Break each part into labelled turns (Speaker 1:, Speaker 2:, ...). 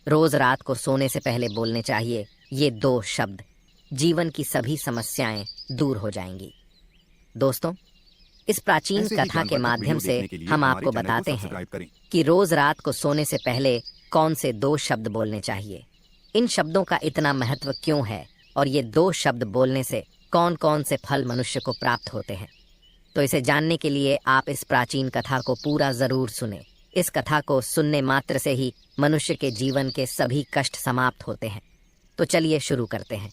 Speaker 1: रोज रात को सोने से पहले बोलने चाहिए ये 2 शब्द। जीवन की सभी समस्याएं दूर हो जाएंगी। दोस्तों, इस प्राचीन
Speaker 2: ऐसे ही
Speaker 1: कथा के
Speaker 2: ज्ञानवर्धक
Speaker 1: माध्यम
Speaker 2: वीडियो
Speaker 1: से
Speaker 2: देखने के लिए
Speaker 1: हम
Speaker 2: हमारे
Speaker 1: आपको
Speaker 2: चैनल को
Speaker 1: बताते हैं
Speaker 2: सब्सक्राइब करें।
Speaker 1: कि रोज रात को सोने से पहले कौन से 2 शब्द बोलने चाहिए, इन शब्दों का इतना महत्व क्यों है और ये 2 शब्द बोलने से कौन कौन से फल मनुष्य को प्राप्त होते हैं। तो इसे जानने के लिए आप इस प्राचीन कथा को पूरा जरूर सुने। इस कथा को सुनने मात्र से ही मनुष्य के जीवन के सभी कष्ट समाप्त होते हैं। तो चलिए शुरू करते हैं।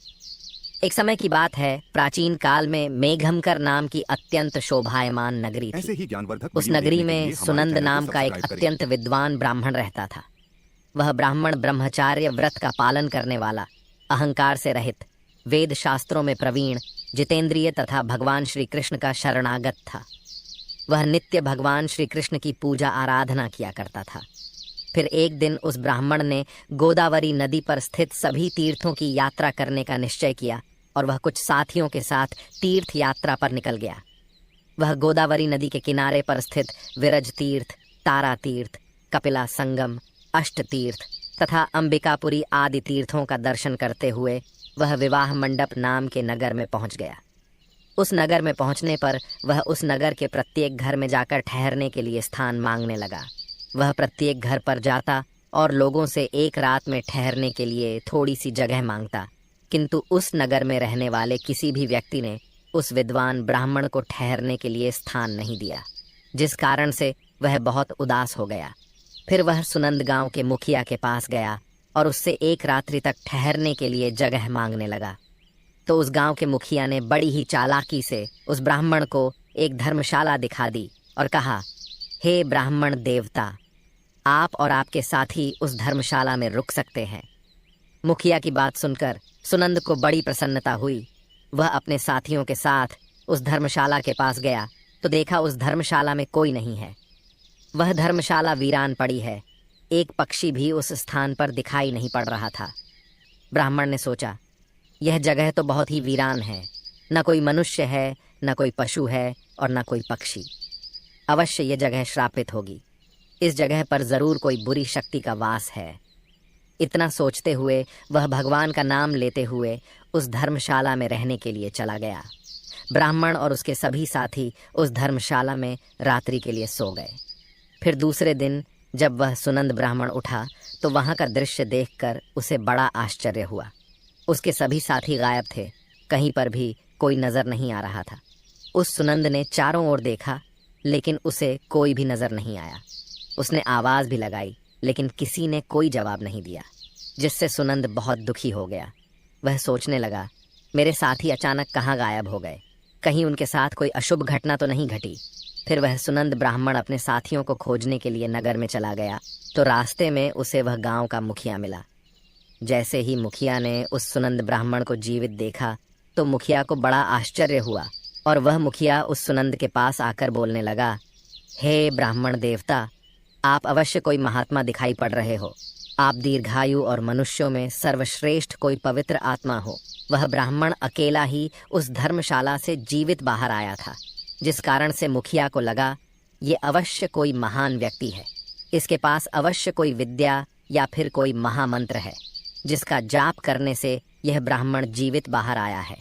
Speaker 1: एक समय की बात है, प्राचीन काल में मेघमकर नाम की अत्यंत शोभायमान नगरी
Speaker 2: ऐसे
Speaker 1: थी।
Speaker 2: ही ज्ञानवर्धक
Speaker 1: उस
Speaker 2: वीडियो
Speaker 1: नगरी
Speaker 2: देखने के
Speaker 1: में
Speaker 2: लिए हमारे
Speaker 1: सुनंद
Speaker 2: चैनल को
Speaker 1: नाम का एक
Speaker 2: सब्सक्राइब करें।
Speaker 1: अत्यंत विद्वान ब्राह्मण रहता था। वह ब्राह्मण ब्रह्मचार्य व्रत का पालन करने वाला, अहंकार से रहित, वेद शास्त्रों में प्रवीण, जितेंद्रिय तथा भगवान श्री कृष्ण का शरणागत था। वह नित्य भगवान श्री कृष्ण की पूजा आराधना किया करता था। फिर एक दिन उस ब्राह्मण ने गोदावरी नदी पर स्थित सभी तीर्थों की यात्रा करने का निश्चय किया और वह कुछ साथियों के साथ तीर्थ यात्रा पर निकल गया। वह गोदावरी नदी के किनारे पर स्थित विरज तीर्थ, तारा तीर्थ, कपिला संगम, अष्ट तीर्थ तथा अंबिकापुरी आदि तीर्थों का दर्शन करते हुए वह विवाह मंडप नाम के नगर में पहुंच गया। उस नगर में पहुंचने पर वह उस नगर के प्रत्येक घर में जाकर ठहरने के लिए स्थान मांगने लगा। वह प्रत्येक घर पर जाता और लोगों से एक रात में ठहरने के लिए थोड़ी सी जगह मांगता, किंतु उस नगर में रहने वाले किसी भी व्यक्ति ने उस विद्वान ब्राह्मण को ठहरने के लिए स्थान नहीं दिया, जिस कारण से वह बहुत उदास हो गया। फिर वह सुनंद गांव के मुखिया के पास गया और उससे एक रात्रि तक ठहरने के लिए जगह मांगने लगा। तो उस गांव के मुखिया ने बड़ी ही चालाकी से उस ब्राह्मण को एक धर्मशाला दिखा दी और कहा, हे ब्राह्मण देवता, आप और आपके साथी उस धर्मशाला में रुक सकते हैं। मुखिया की बात सुनकर सुनंद को बड़ी प्रसन्नता हुई। वह अपने साथियों के साथ उस धर्मशाला के पास गया तो देखा उस धर्मशाला में कोई नहीं है। वह धर्मशाला वीरान पड़ी है। एक पक्षी भी उस स्थान पर दिखाई नहीं पड़ रहा था। ब्राह्मण ने सोचा, यह जगह तो बहुत ही वीरान है। न कोई मनुष्य है, न कोई पशु है और न कोई पक्षी। अवश्य यह जगह श्रापित होगी। इस जगह पर जरूर कोई बुरी शक्ति का वास है। इतना सोचते हुए वह भगवान का नाम लेते हुए उस धर्मशाला में रहने के लिए चला गया। ब्राह्मण और उसके सभी साथी उस धर्मशाला में रात्रि के लिए सो गए। फिर दूसरे दिन जब वह सुनंद ब्राह्मण उठा तो वहां का दृश्य देखकर उसे बड़ा आश्चर्य हुआ। उसके सभी साथी गायब थे। कहीं पर भी कोई नजर नहीं आ रहा था। उस सुनंद ने चारों ओर देखा, लेकिन उसे कोई भी नजर नहीं आया। उसने आवाज भी लगाई, लेकिन किसी ने कोई जवाब नहीं दिया, जिससे सुनंद बहुत दुखी हो गया। वह सोचने लगा, मेरे साथी अचानक कहाँ गायब हो गए? कहीं उनके साथ कोई अशुभ घटना तो नहीं घटी? फिर वह सुनंद ब्राह्मण अपने साथियों को खोजने के लिए नगर में चला गया तो रास्ते में उसे वह गांव का मुखिया मिला। जैसे ही मुखिया ने उस सुनंद ब्राह्मण को जीवित देखा तो मुखिया को बड़ा आश्चर्य हुआ और वह मुखिया उस सुनंद के पास आकर बोलने लगा, हे ब्राह्मण देवता, आप अवश्य कोई महात्मा दिखाई पड़ रहे हो। आप दीर्घायु और मनुष्यों में सर्वश्रेष्ठ कोई पवित्र आत्मा हो। वह ब्राह्मण अकेला ही उस धर्मशाला से जीवित बाहर आया था, जिस कारण से मुखिया को लगा ये अवश्य कोई महान व्यक्ति है। इसके पास अवश्य कोई विद्या या फिर कोई महामंत्र है, जिसका जाप करने से यह ब्राह्मण जीवित बाहर आया है।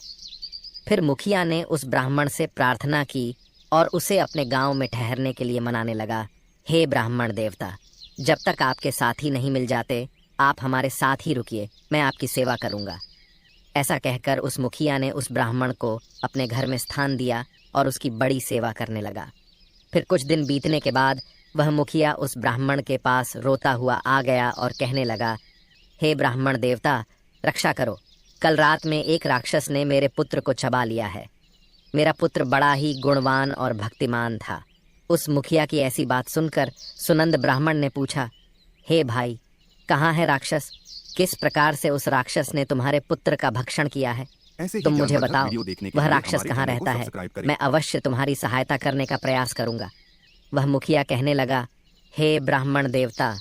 Speaker 1: फिर मुखिया ने उस ब्राह्मण से प्रार्थना की और उसे अपने गांव में ठहरने के लिए मनाने लगा। हे ब्राह्मण देवता, जब तक आपके साथी नहीं मिल जाते आप हमारे साथ ही रुकिए, मैं आपकी सेवा करूंगा। ऐसा कहकर उस मुखिया ने उस ब्राह्मण को अपने घर में स्थान दिया और उसकी बड़ी सेवा करने लगा। फिर कुछ दिन बीतने के बाद वह मुखिया उस ब्राह्मण के पास रोता हुआ आ गया और कहने लगा, हे ब्राह्मण देवता, रक्षा करो। कल रात में एक राक्षस ने मेरे पुत्र को चबा लिया है। मेरा पुत्र बड़ा ही गुणवान और भक्तिमान था। उस मुखिया की ऐसी बात सुनकर सुनंद ब्राह्मण ने पूछा, हे भाई, कहाँ है राक्षस? किस प्रकार से उस राक्षस ने तुम्हारे पुत्र का भक्षण किया है? तुम मुझे बताओ, वह राक्षस कहाँ रहता है? मैं अवश्य तुम्हारी सहायता करने का प्रयास करूंगा। वह मुखिया कहने लगा, हे ब्राह्मण देवता,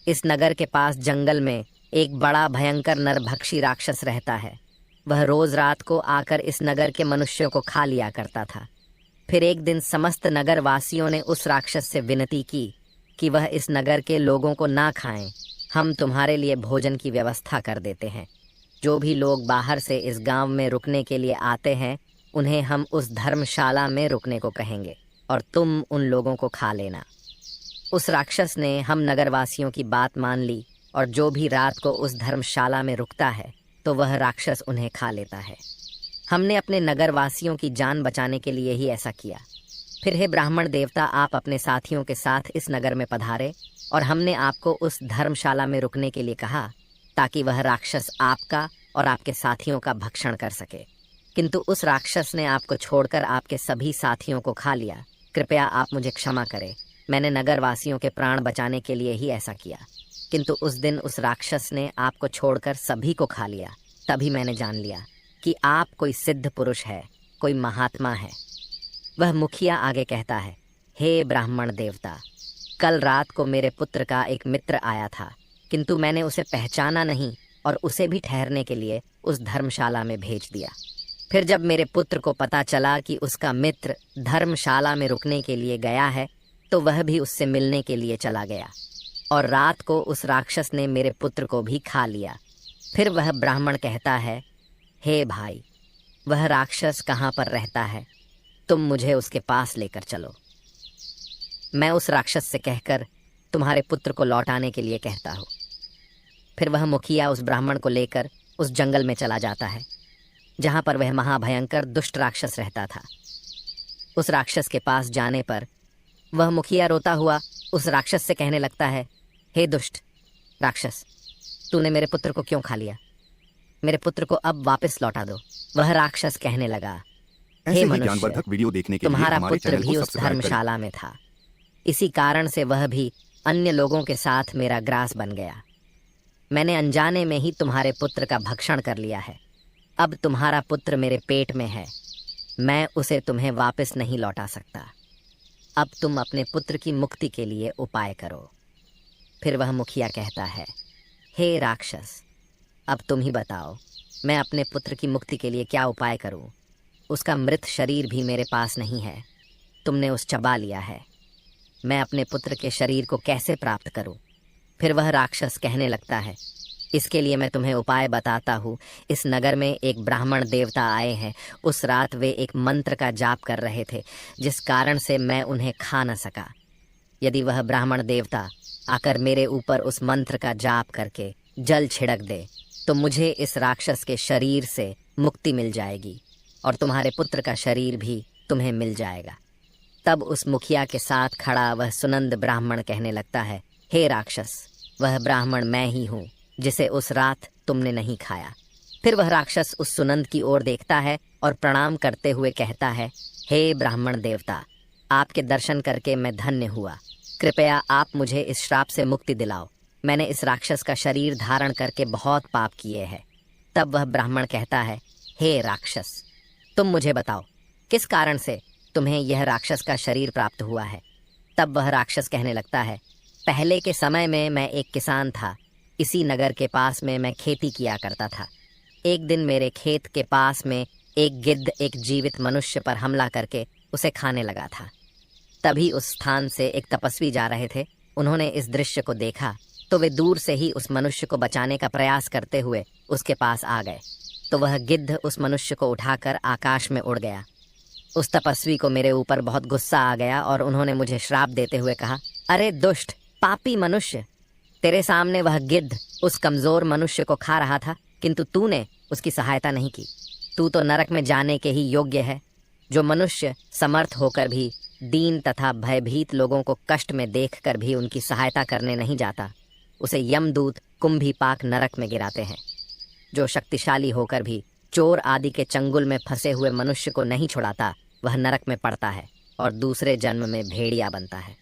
Speaker 1: इस नगर के पास जंगल में एक बड़ा भयंकर नरभक्षी राक्षस रहता है। वह रोज रात को आकर इस नगर के मनुष्यों को खा लिया करता था। फिर एक दिन समस्त नगर वासियों ने उस राक्षस से विनती की कि वह इस नगर के लोगों को ना खाएं। हम तुम्हारे लिए भोजन की व्यवस्था कर देते हैं। जो भी लोग बाहर से इस गांव में रुकने के लिए आते हैं उन्हें हम उस धर्मशाला में रुकने को कहेंगे और तुम उन लोगों को खा लेना। उस राक्षस ने हम नगरवासियों की बात मान ली और जो भी रात को उस धर्मशाला में रुकता है तो वह राक्षस उन्हें खा लेता है। हमने अपने नगरवासियों की जान बचाने के लिए ही ऐसा किया। फिर हे ब्राह्मण देवता, आप अपने साथियों के साथ इस नगर में पधारे और हमने आपको उस धर्मशाला में रुकने के लिए कहा ताकि वह राक्षस आपका और आपके साथियों का भक्षण कर सके, किंतु उस राक्षस ने आपको छोड़कर आपके सभी साथियों को खा लिया। कृपया आप मुझे क्षमा करें, मैंने नगरवासियों के प्राण बचाने के लिए ही ऐसा किया, किंतु उस दिन उस राक्षस ने आपको छोड़कर सभी को खा लिया। तभी मैंने जान लिया कि आप कोई सिद्ध पुरुष है, कोई महात्मा है। वह मुखिया आगे कहता है, हे ब्राह्मण देवता, कल रात को मेरे पुत्र का एक मित्र आया था, किंतु मैंने उसे पहचाना नहीं और उसे भी ठहरने के लिए उस धर्मशाला में भेज दिया। फिर जब मेरे पुत्र को पता चला कि उसका मित्र धर्मशाला में रुकने के लिए गया है तो वह भी उससे मिलने के लिए चला गया और रात को उस राक्षस ने मेरे पुत्र को भी खा लिया। फिर वह ब्राह्मण कहता है, हे भाई, वह राक्षस कहाँ पर रहता है, तुम मुझे उसके पास लेकर चलो। मैं उस राक्षस से कहकर तुम्हारे पुत्र को लौटाने के लिए कहता हूँ। फिर वह मुखिया उस ब्राह्मण को लेकर उस जंगल में चला जाता है जहाँ पर वह महाभयंकर दुष्ट राक्षस रहता था। उस राक्षस के पास जाने पर वह मुखिया रोता हुआ उस राक्षस से कहने लगता है, हे दुष्ट राक्षस, तूने मेरे पुत्र को क्यों खा लिया? मेरे पुत्र को अब वापस लौटा दो। वह राक्षस कहने लगा, हे मनुष्य,
Speaker 2: वीडियो देखने के लिए
Speaker 1: तुम्हारा
Speaker 2: हमारे
Speaker 1: पुत्र
Speaker 2: चैनल
Speaker 1: भी
Speaker 2: को
Speaker 1: उस
Speaker 2: सब्सक्राइब करें।
Speaker 1: धर्मशाला में था, इसी कारण से वह भी अन्य लोगों के साथ मेरा ग्रास बन गया। मैंने अनजाने में ही तुम्हारे पुत्र का भक्षण कर लिया है। अब तुम्हारा पुत्र मेरे पेट में है, मैं उसे तुम्हें वापस नहीं लौटा सकता। अब तुम अपने पुत्र की मुक्ति के लिए उपाय करो। फिर वह मुखिया कहता है, हे राक्षस, अब तुम ही बताओ, मैं अपने पुत्र की मुक्ति के लिए क्या उपाय करूं? उसका मृत शरीर भी मेरे पास नहीं है, तुमने उस चबा लिया है। मैं अपने पुत्र के शरीर को कैसे प्राप्त करूं? फिर वह राक्षस कहने लगता है, इसके लिए मैं तुम्हें उपाय बताता हूँ। इस नगर में एक ब्राह्मण देवता आए हैं। उस रात वे एक मंत्र का जाप कर रहे थे, जिस कारण से मैं उन्हें खा न सका। यदि वह ब्राह्मण देवता आकर मेरे ऊपर उस मंत्र का जाप करके जल छिड़क दे तो मुझे इस राक्षस के शरीर से मुक्ति मिल जाएगी और तुम्हारे पुत्र का शरीर भी तुम्हें मिल जाएगा। तब उस मुखिया के साथ खड़ा वह सुनंद ब्राह्मण कहने लगता है, हे राक्षस, वह ब्राह्मण मैं ही हूँ जिसे उस रात तुमने नहीं खाया। फिर वह राक्षस उस सुनंद की ओर देखता है और प्रणाम करते हुए कहता है, हे ब्राह्मण देवता, आपके दर्शन करके मैं धन्य हुआ। कृपया आप मुझे इस श्राप से मुक्ति दिलाओ। मैंने इस राक्षस का शरीर धारण करके बहुत पाप किए हैं। तब वह ब्राह्मण कहता है, हे राक्षस, तुम मुझे बताओ किस कारण से तुम्हें यह राक्षस का शरीर प्राप्त हुआ है? तब वह राक्षस कहने लगता है, पहले के समय में मैं एक किसान था। इसी नगर के पास में मैं खेती किया करता था। एक दिन मेरे खेत के पास में एक गिद्ध एक जीवित मनुष्य पर हमला करके उसे खाने लगा था। तभी उस स्थान से एक तपस्वी जा रहे थे। उन्होंने इस दृश्य को देखा तो वे दूर से ही उस मनुष्य को बचाने का प्रयास करते हुए उसके पास आ गए। तो वह गिद्ध उस मनुष्य को उठाकर आकाश में उड़ गया। उस तपस्वी को मेरे ऊपर बहुत गुस्सा आ गया और उन्होंने मुझे श्राप देते हुए कहा, अरे दुष्ट पापी मनुष्य, तेरे सामने वह गिद्ध उस कमजोर मनुष्य को खा रहा था, किंतु तूने उसकी सहायता नहीं की। तू तो नरक में जाने के ही योग्य है। जो मनुष्य समर्थ होकर भी दीन तथा भयभीत लोगों को कष्ट में देखकर भी उनकी सहायता करने नहीं जाता, उसे यमदूत कुंभीपाक नरक में गिराते हैं। जो शक्तिशाली होकर भी चोर आदि के चंगुल में फंसे हुए मनुष्य को नहीं छुड़ाता, वह नरक में पड़ता है और दूसरे जन्म में भेड़िया बनता है।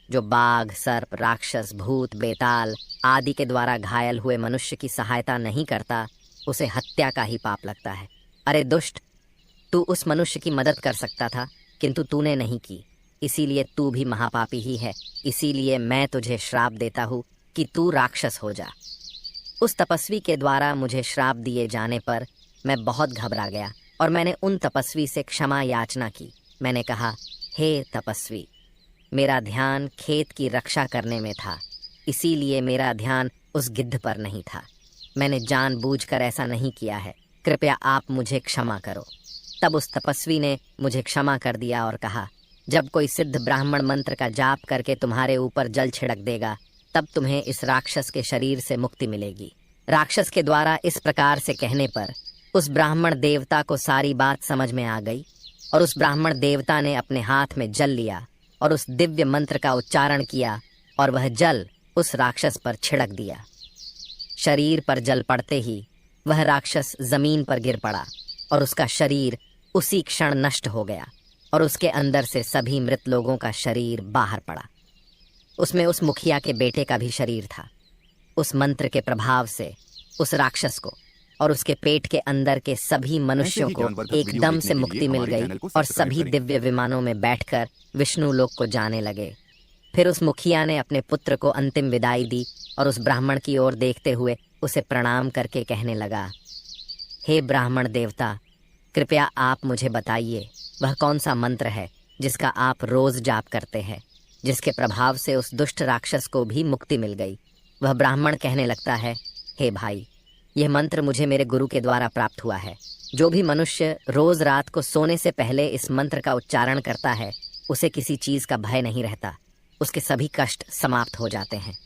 Speaker 1: जो बाघ, सर्प, राक्षस, भूत, बेताल आदि के द्वारा घायल हुए मनुष्य की सहायता नहीं करता, उसे हत्या का ही पाप लगता है। अरे दुष्ट, तू उस मनुष्य की मदद कर सकता था, किंतु तूने नहीं की, इसीलिए तू भी महापापी ही है। इसीलिए मैं तुझे श्राप देता हूँ कि तू राक्षस हो जा। उस तपस्वी के द्वारा मुझे श्राप दिए जाने पर मैं बहुत घबरा गया और मैंने उन तपस्वी से क्षमा याचना की। मैंने कहा, हे तपस्वी, मेरा ध्यान खेत की रक्षा करने में था, इसीलिए मेरा ध्यान उस गिद्ध पर नहीं था। मैंने जानबूझकर ऐसा नहीं किया है, कृपया आप मुझे क्षमा करो। तब उस तपस्वी ने मुझे क्षमा कर दिया और कहा, जब कोई सिद्ध ब्राह्मण मंत्र का जाप करके तुम्हारे ऊपर जल छिड़क देगा, तब तुम्हें इस राक्षस के शरीर से मुक्ति मिलेगी। राक्षस के द्वारा इस प्रकार से कहने पर उस ब्राह्मण देवता को सारी बात समझ में आ गई और उस ब्राह्मण देवता ने अपने हाथ में जल लिया और उस दिव्य मंत्र का उच्चारण किया और वह जल उस राक्षस पर छिड़क दिया। शरीर पर जल पड़ते ही वह राक्षस जमीन पर गिर पड़ा और उसका शरीर उसी क्षण नष्ट हो गया और उसके अंदर से सभी मृत लोगों का शरीर बाहर पड़ा। उसमें उस मुखिया के बेटे का भी शरीर था। उस मंत्र के प्रभाव से उस राक्षस को और उसके पेट के अंदर के सभी मनुष्यों को एकदम से मुक्ति मिल गई और सभी दिव्य विमानों में बैठकर विष्णु लोक को जाने लगे। फिर उस मुखिया ने अपने पुत्र को अंतिम विदाई दी और उस ब्राह्मण की ओर देखते हुए उसे प्रणाम करके कहने लगा, हे ब्राह्मण देवता, कृपया आप मुझे बताइए वह कौन सा मंत्र है जिसका आप रोज जाप करते हैं, जिसके प्रभाव से उस दुष्ट राक्षस को भी मुक्ति मिल गई। वह ब्राह्मण कहने लगता है, हे भाई, यह मंत्र मुझे मेरे गुरु के द्वारा प्राप्त हुआ है। जो भी मनुष्य रोज रात को सोने से पहले इस मंत्र का उच्चारण करता है, उसे किसी चीज का भय नहीं रहता, उसके सभी कष्ट समाप्त हो जाते हैं।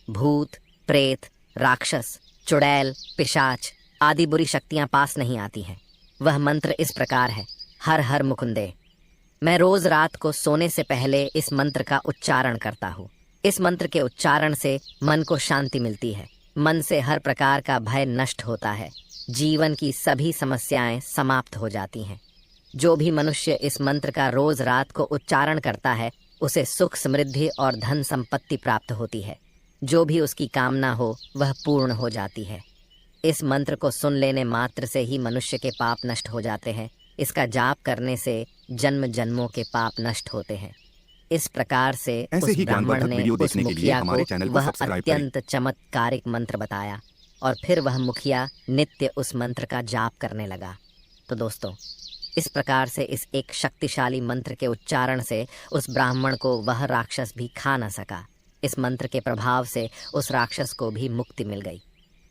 Speaker 1: भूत, प्रेत, राक्षस, चुड़ैल, पिशाच आदि बुरी शक्तियां पास नहीं आती हैं। वह मंत्र इस प्रकार है, हर हर मुकुंदे। मैं रोज रात को सोने से पहले इस मंत्र का उच्चारण करता हूँ। इस मंत्र के उच्चारण से मन को शांति मिलती है, मन से हर प्रकार का भय नष्ट होता है, जीवन की सभी समस्याएं समाप्त हो जाती हैं। जो भी मनुष्य इस मंत्र का रोज रात को उच्चारण करता है, उसे सुख, समृद्धि और धन संपत्ति प्राप्त होती है। जो भी उसकी कामना हो वह पूर्ण हो जाती है। इस मंत्र को सुन लेने मात्र से ही मनुष्य के पाप नष्ट हो जाते हैं। इसका जाप करने से जन्म जन्मों के पाप नष्ट होते हैं। इस प्रकार से उस ब्राह्मण ने उस मुखिया को वह अत्यंत चमत्कारिक मंत्र बताया और फिर वह मुखिया नित्य उस मंत्र का जाप करने लगा। तो दोस्तों, इस प्रकार से इस एक शक्तिशाली मंत्र के उच्चारण से उस ब्राह्मण को वह राक्षस भी खा न सका। इस मंत्र के प्रभाव से उस राक्षस को भी मुक्ति मिल गई।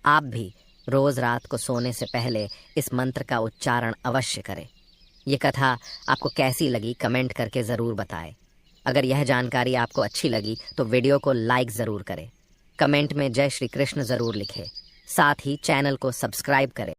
Speaker 1: आप भी रोज रात को सोने से पहले इस मंत्र का उच्चारण अवश्य करें। ये कथा आपको कैसी लगी कमेंट करके ज़रूर बताएं। अगर यह जानकारी आपको अच्छी लगी तो वीडियो को लाइक ज़रूर करें, कमेंट में जय श्री कृष्ण ज़रूर लिखें, साथ ही चैनल को सब्सक्राइब करें।